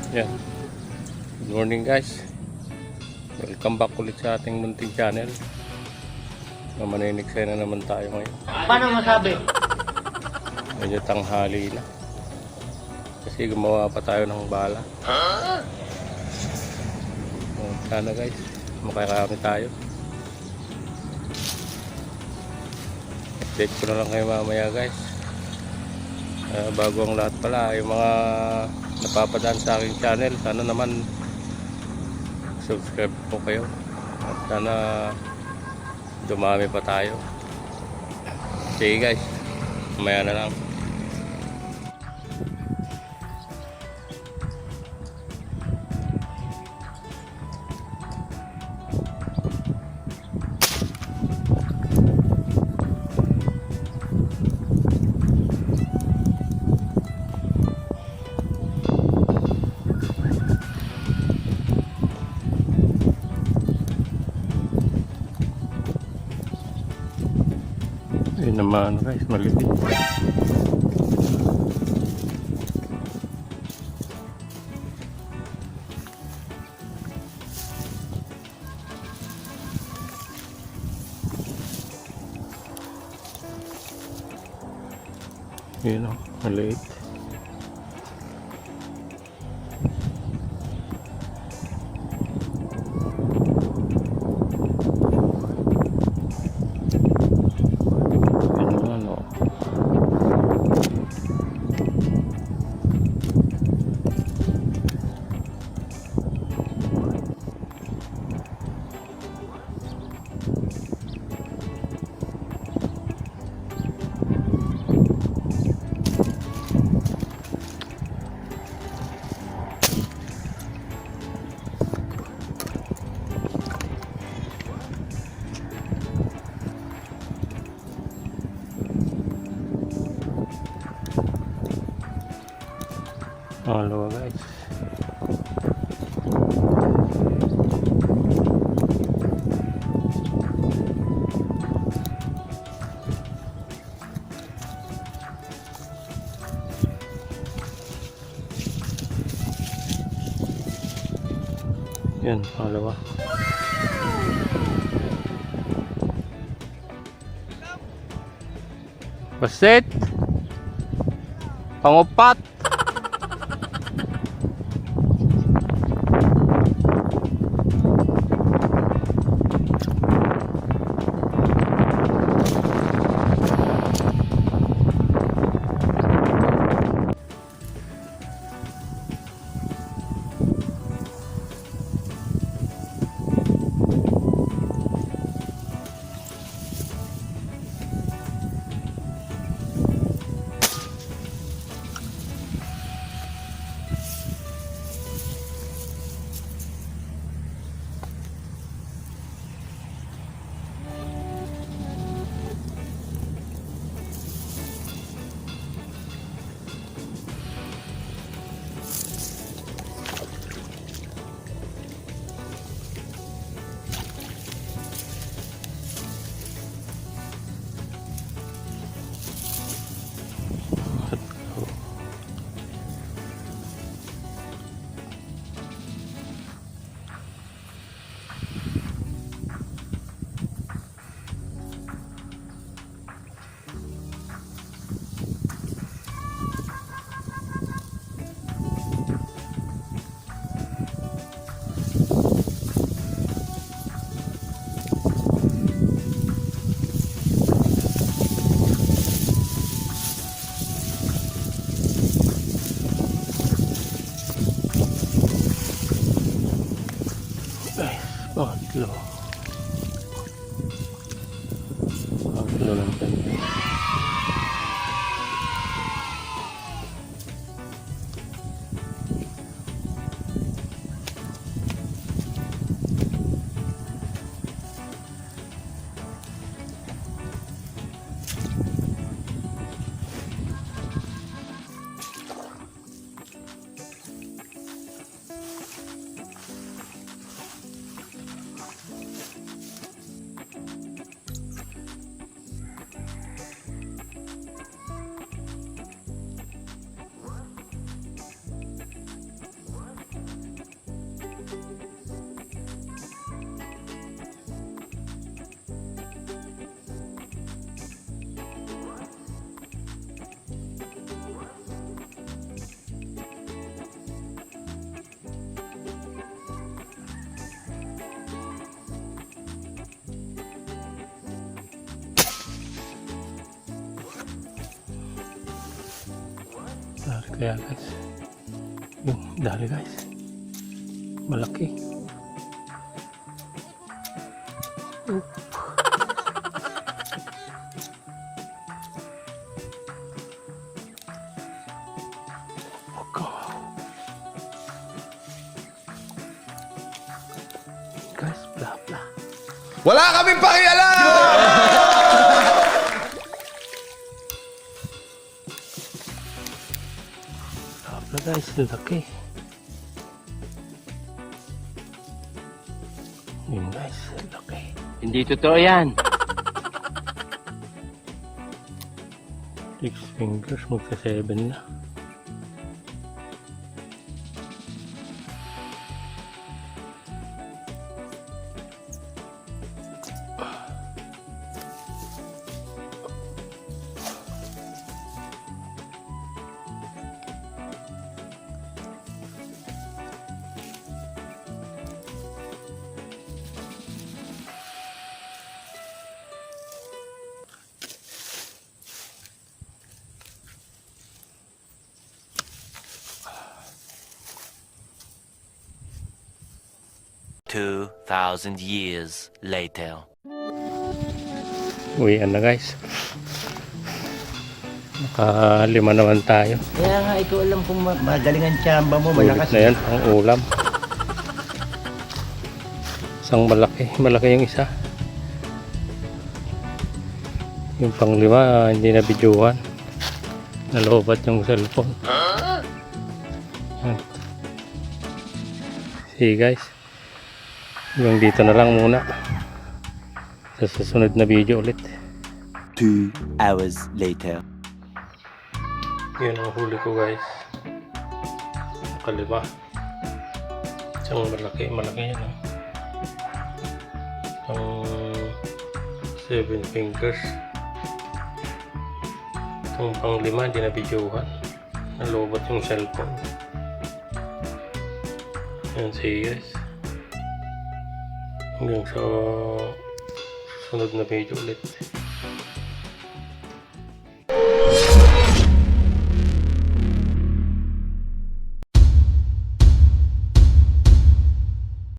Yan. Good morning guys. Welcome back ulit sa ating munting channel. Mamaninig na naman tayo ngayon. Paano masabi? Medyo tanghali na. Kasi gumawa pa tayo ng bala. Sana guys, makarami tayo. Update ko na lang kayo mamaya guys. Bago ang lahat pala, yung mga napapadaan sa aking channel, sana naman subscribe po kayo at sana dumami pa tayo. Sige guys, mamaya na lang. Yun naman guys, malipit. Yun o, maliit. Halo guys. Yan, halawa. Basit. Pangupat. Tatlo. Tatlo lang tayo. Kaya guys, yung dali guys, malaki. Guys, bla bla. Wala kaming pakialam! Bla guys, laki. Yun guys, laki. Hindi totoo yan. 6 fingers, magsa 7 na. Two 2,000 years later. Uwian na guys. Nakalima naman tayo. Kaya nga, ikaw alam kung magaling ang tsamba mo, Ulit malakas. na yan, ang ulam. Isang malaki. Malaki yung isa. Yung panglima, hindi na videohan. Nalobat yung cellphone. Yan. See guys. Yung dito na lang muna. Sa susunod na video ulit. 2 hours later. Yun ang huli ko guys. Nakalima. Isang malaki. Malaki yan. Ang 7 fingers. Itong pang 5 hindi na videohan. Nalobat yung cellphone. Yan, see guys. Hanggang sa sunod na video ulit.